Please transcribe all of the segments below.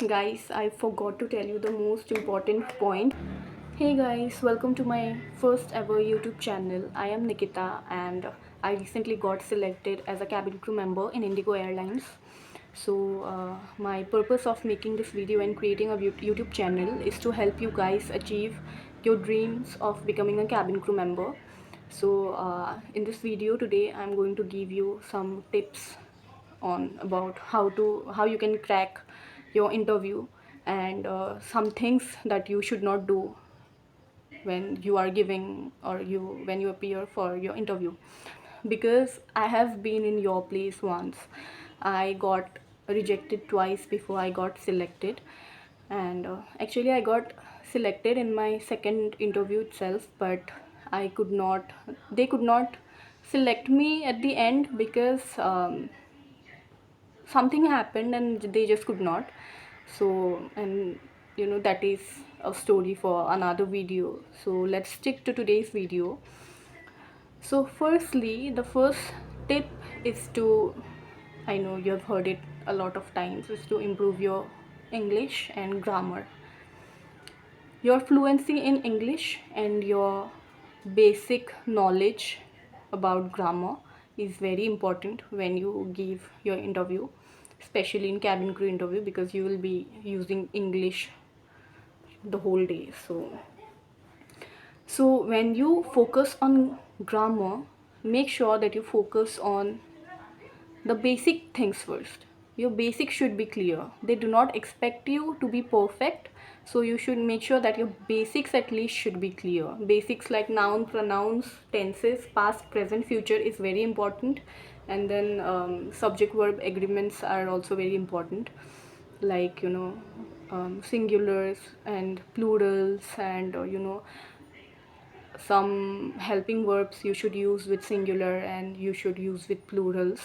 Guys, I forgot to tell you the most important point. Hey guys, welcome to my first ever YouTube channel. I am Nikita and I recently got selected as a cabin crew member in Indigo Airlines. My purpose of making this video and creating a YouTube channel is to help you guys achieve your dreams of becoming a cabin crew member. In this video today, I'm going to give you some tips on about how you can crack your interview and some things that you should not do when you are giving or you when you appear for your interview, because I have been in your place once. I got rejected twice before I got selected, and actually I got selected in my second interview itself, but I could not they could not select me at the end because something happened and they just could not. And that is a story for another video, so let's stick to today's video. So firstly, the first tip is to, I know you have heard it a lot of times, is to improve your English and grammar. Your fluency in English and your basic knowledge about grammar is very important when you give your interview, especially in cabin crew interview, because you will be using English the whole day. So when you focus on grammar, make sure that you focus on the basic things first. Your basics should be clear. They do not expect you to be perfect, so you should make sure that your basics at least should be clear. Basics like noun, pronouns, tenses, past, present, future is very important, and then subject verb agreements are also very important, like singulars and plurals, and some helping verbs you should use with singular and you should use with plurals.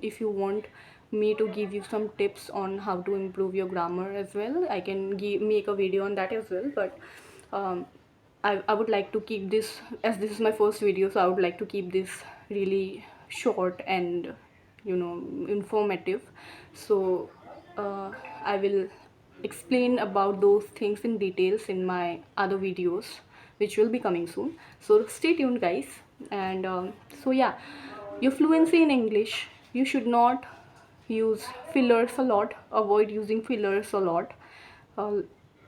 If you want me to give you some tips on how to improve your grammar as well, I can make a video on that as well, but I would like to keep this, as this is my first video, so I would like to keep this really short and informative. So I will explain about those things in details in my other videos which will be coming soon, so stay tuned guys. And yeah, your fluency in English, you should not use fillers a lot. Avoid using fillers a lot. uh,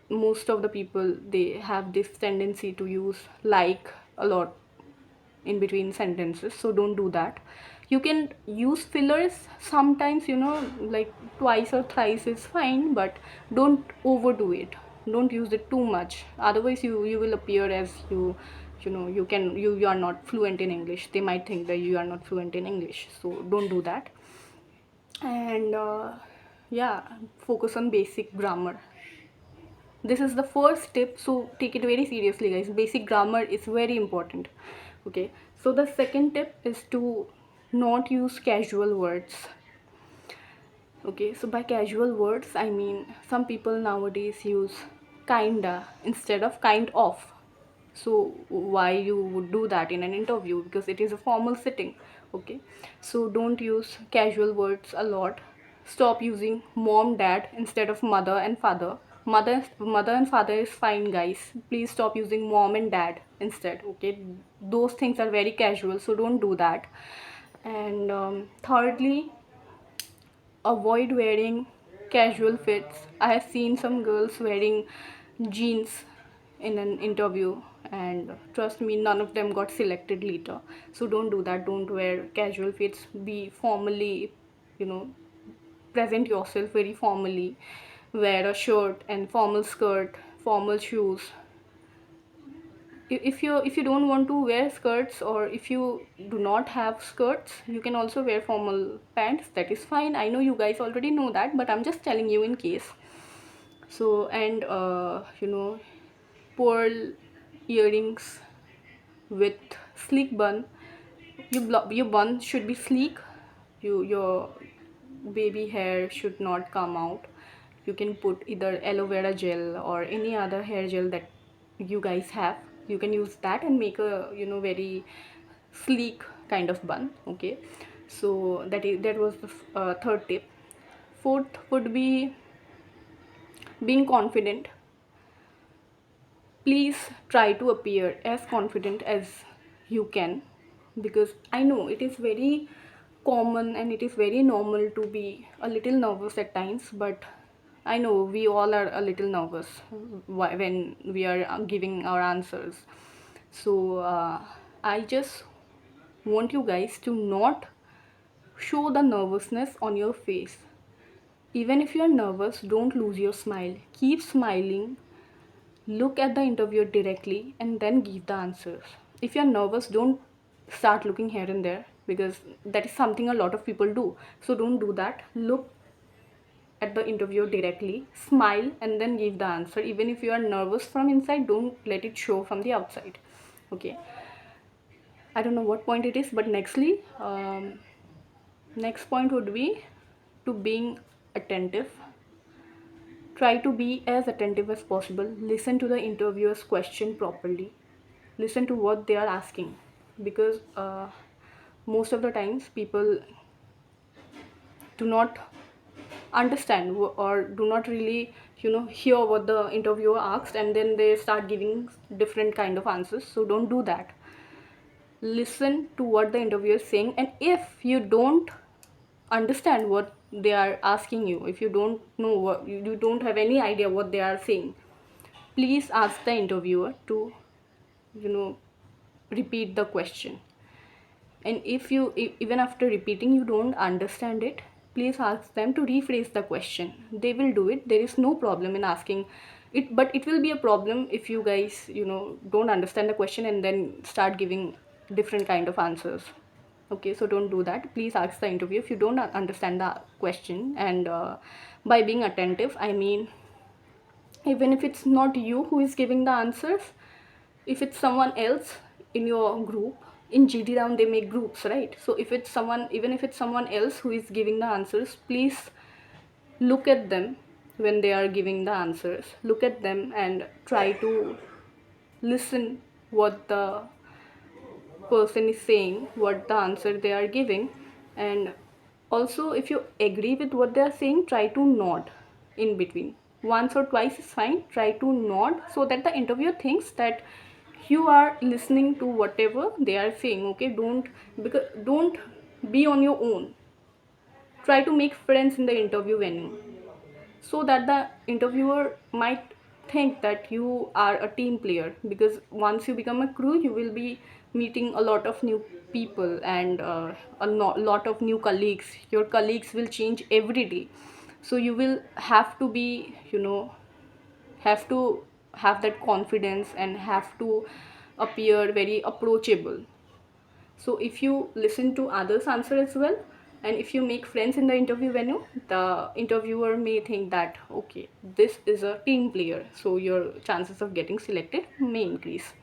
Most of the people, they have this tendency to use like a lot in between sentences, so don't do that. You can use fillers sometimes, like twice or thrice is fine, but don't overdo it. Don't use it too much, otherwise you will appear as you are not fluent in English. They might think that you are not fluent in English, so don't do that. And yeah, focus on basic grammar. This is the first tip, so take it very seriously guys. Basic grammar is very important. Okay, so the second tip is to not use casual words. Okay, so by casual words I mean some people nowadays use kinda instead of kind of. So why you would do that in an interview? Because it is a formal setting. Okay, so don't use casual words a lot. Stop using mom, dad instead of mother and father. Mother and father is fine guys. Please stop using mom and dad instead. Okay, those things are very casual, so don't do that. And thirdly, avoid wearing casual fits. I have seen some girls wearing jeans in an interview, and trust me, none of them got selected later. So don't do that. Don't wear casual fits. Be formally, you know, present yourself very formally. Wear a shirt and formal skirt, formal shoes. If you don't want to wear skirts, or if you do not have skirts, you can also wear formal pants. That is fine. I know you guys already know that, but I'm just telling you in case. So, and pearl earrings with sleek bun. Your bun should be sleek. Your baby hair should not come out. You can put either aloe vera gel or any other hair gel that you guys have. You can use that and make a very sleek kind of bun. Okay, so that was the third tip. Fourth would be being confident. Please try to appear as confident as you can, because I know it is very common and it is very normal to be a little nervous at times, but I know we all are a little nervous when we are giving our answers. So I just want you guys to not show the nervousness on your face. Even if you are nervous, don't lose your smile. Keep smiling. Look at the interviewer directly and then give the answers. If you're nervous, don't start looking here and there, because that is something a lot of people do. So don't do that. Look at the interviewer directly, smile, and then give the answer. Even if you are nervous from inside, don't let it show from the outside. Okay. I don't know what point it is, but next point would be to being attentive. Try to be as attentive as possible. Listen to the interviewer's question properly. Listen to what they are asking, because most of the times people do not understand or do not really hear what the interviewer asked, and then they start giving different kind of answers. So don't do that. Listen to what the interviewer is saying, and if you don't understand what they are asking you, if you don't know what, you don't have any idea what they are saying, please ask the interviewer to you know repeat the question. And if you even after repeating you don't understand it, please ask them to rephrase the question. They will do it. There is no problem in asking it, but it will be a problem if you guys don't understand the question and then start giving different kind of answers. Okay, so don't do that. Please ask the interview if you don't understand the question. And by being attentive, I mean, even if it's not you who is giving the answers, if it's someone else in your group, in GD round they make groups, right? So if it's someone, even if it's someone else who is giving the answers, please look at them when they are giving the answers. Look at them and try to listen what the person is saying, what the answer they are giving. And also, if you agree with what they are saying, try to nod in between. Once or twice is fine. Try to nod so that the interviewer thinks that you are listening to whatever they are saying. Okay, don't be on your own. Try to make friends in the interview venue, so that the interviewer might think that you are a team player, because once you become a crew, you will be meeting a lot of new people and lot of new colleagues. Your colleagues will change every day, so you will have to be have to have that confidence and have to appear very approachable. So if you listen to others answer as well, and if you make friends in the interview venue, the interviewer may think that okay, this is a team player, so your chances of getting selected may increase.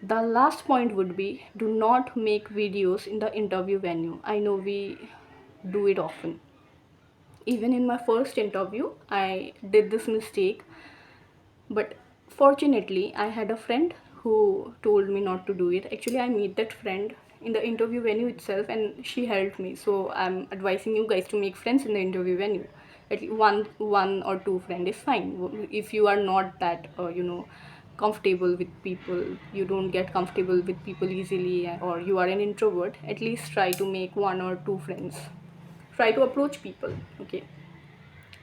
The last point would be, do not make videos in the interview venue. I know we do it often. Even in my first interview I did this mistake, but fortunately I had a friend who told me not to do it. Actually, I met that friend in the interview venue itself and she helped me. So I'm advising you guys to make friends in the interview venue. At least one or two friend is fine. If you are not that comfortable with people, you don't get comfortable with people easily, or you are an introvert, at least try to make one or two friends. Try to approach people. Okay,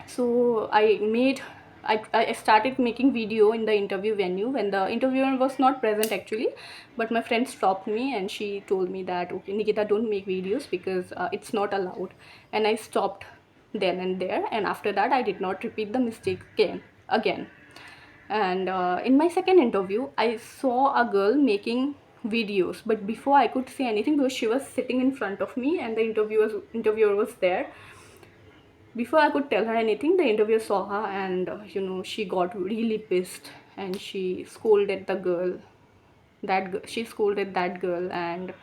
so I started making video in the interview venue when the interviewer was not present actually, but my friend stopped me and she told me that okay, Nikita, don't make videos because it's not allowed. And I stopped then and there, and after that I did not repeat the mistake again. And in my second interview I saw a girl making videos, but before I could say anything, because she was sitting in front of me and the interviewer was there, before I could tell her anything, the interviewer saw her and she got really pissed and she scolded the girl. She scolded that girl, and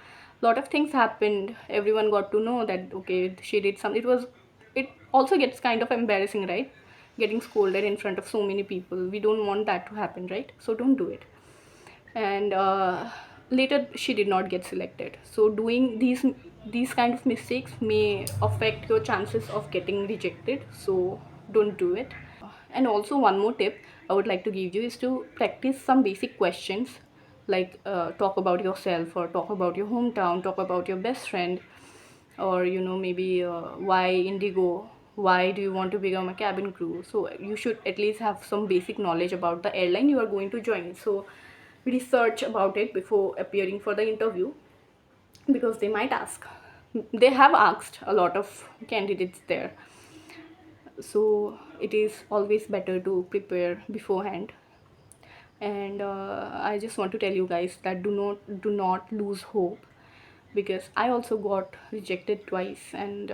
lot of things happened. Everyone got to know that okay, she did something. It also gets kind of embarrassing, right? Getting scolded in front of so many people. We don't want that to happen, right? So don't do it. And later she did not get selected. So doing these kind of mistakes may affect your chances of getting rejected, so don't do it. And also one more tip I would like to give you is to practice some basic questions, like talk about yourself, or talk about your hometown, talk about your best friend, or maybe why Indigo, why do you want to become a cabin crew. So you should at least have some basic knowledge about the airline you are going to join. So research about it before appearing for the interview, because they might ask. They have asked a lot of candidates there, so it is always better to prepare beforehand. And I just want to tell you guys that do not lose hope, because I also got rejected twice, and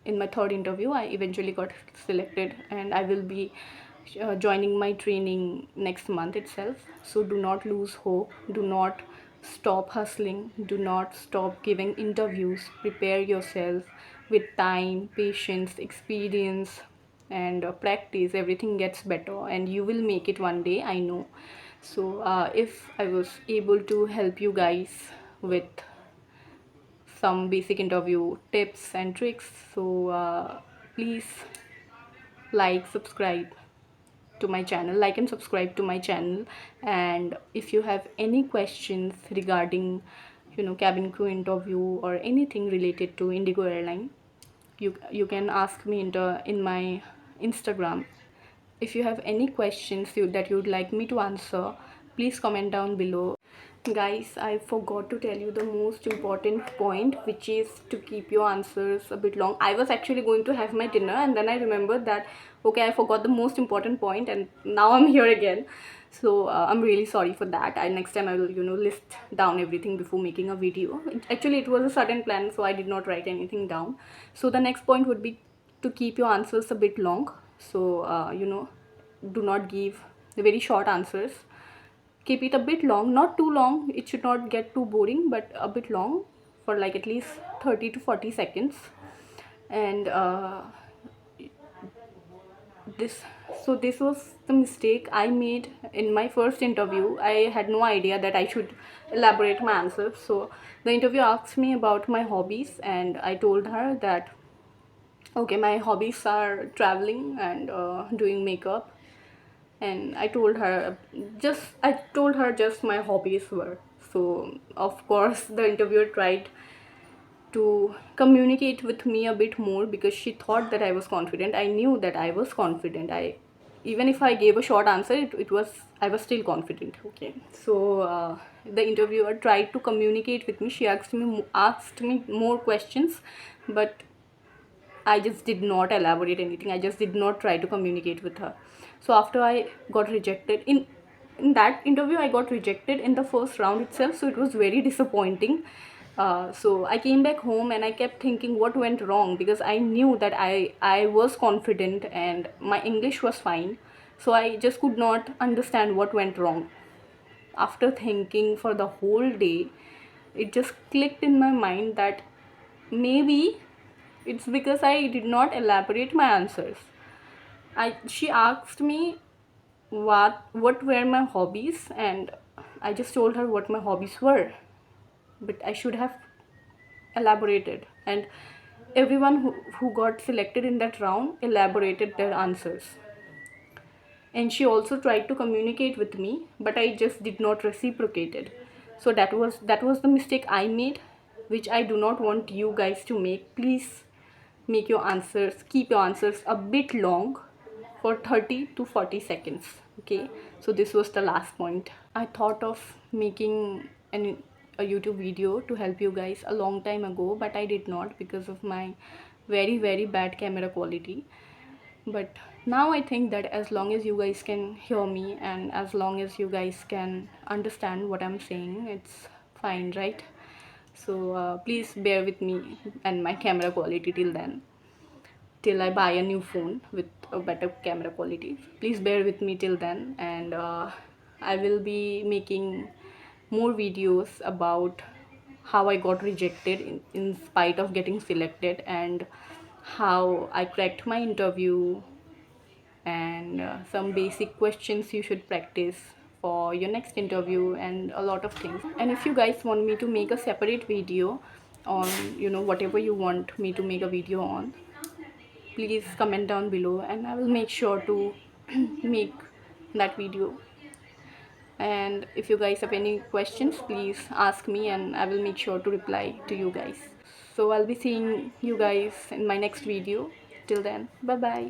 in my third interview I eventually got selected, and I will be joining my training next month itself. So do not lose hope, do not stop hustling, do not stop giving interviews. Prepare yourself with time, patience, experience, and practice. Everything gets better and you will make it one day, I know. So if I was able to help you guys with some basic interview tips and tricks, so please subscribe to my channel, like and subscribe to my channel. And if you have any questions regarding cabin crew interview or anything related to Indigo airline, you can ask me in my Instagram. If you have any questions that you would like me to answer, please comment down below. Guys, I forgot to tell you the most important point, which is to keep your answers a bit long. I was actually going to have my dinner and then I remembered that, okay, I forgot the most important point, and now I'm here again. So I'm really sorry for that. Next time I will, list down everything before making a video. Actually, it was a sudden plan, so I did not write anything down. So the next point would be to keep your answers a bit long. So, do not give very short answers. Keep it a bit long, not too long. It should not get too boring, but a bit long, for like at least 30 to 40 seconds. And this this was the mistake I made in my first interview. I had no idea that I should elaborate my answers. So the interview asked me about my hobbies, and I told her that, okay, my hobbies are traveling and doing makeup. And I told her just my hobbies were. So of course the interviewer tried to communicate with me a bit more, because she thought that I was confident. I knew that I was confident. I Even if I gave a short answer, it was I was still confident. Okay, so the interviewer tried to communicate with me. She asked me more questions, but I just did not elaborate anything. I just did not try to communicate with her. So after I got rejected in that interview, I got rejected in the first round itself. So it was very disappointing. So I came back home and I kept thinking what went wrong, because I knew that I was confident and my English was fine. So I just could not understand what went wrong. After thinking for the whole day, it just clicked in my mind that maybe it's because I did not elaborate my answers. She asked me what were my hobbies, and I just told her what my hobbies were. But I should have elaborated, and everyone who got selected in that round elaborated their answers. And she also tried to communicate with me, but I just did not reciprocate it. So that was the mistake I made, which I do not want you guys to make. Please keep your answers a bit long, for 30 to 40 seconds. Okay, so this was the last point. I thought of making a YouTube video to help you guys a long time ago, but I did not, because of my very very bad camera quality. But now I think that as long as you guys can hear me, and as long as you guys can understand what I'm saying, it's fine, right? So please bear with me and my camera quality till I buy a new phone with a better camera quality. Please bear with me till then, and I will be making more videos about how I got rejected in spite of getting selected, and how I cracked my interview, and some basic questions you should practice for your next interview, and a lot of things. And if you guys want me to make a separate video on whatever you want me to make a video on, please comment down below and I will make sure to make that video. And if you guys have any questions, please ask me and I will make sure to reply to you guys. So I'll be seeing you guys in my next video. Till then, bye bye.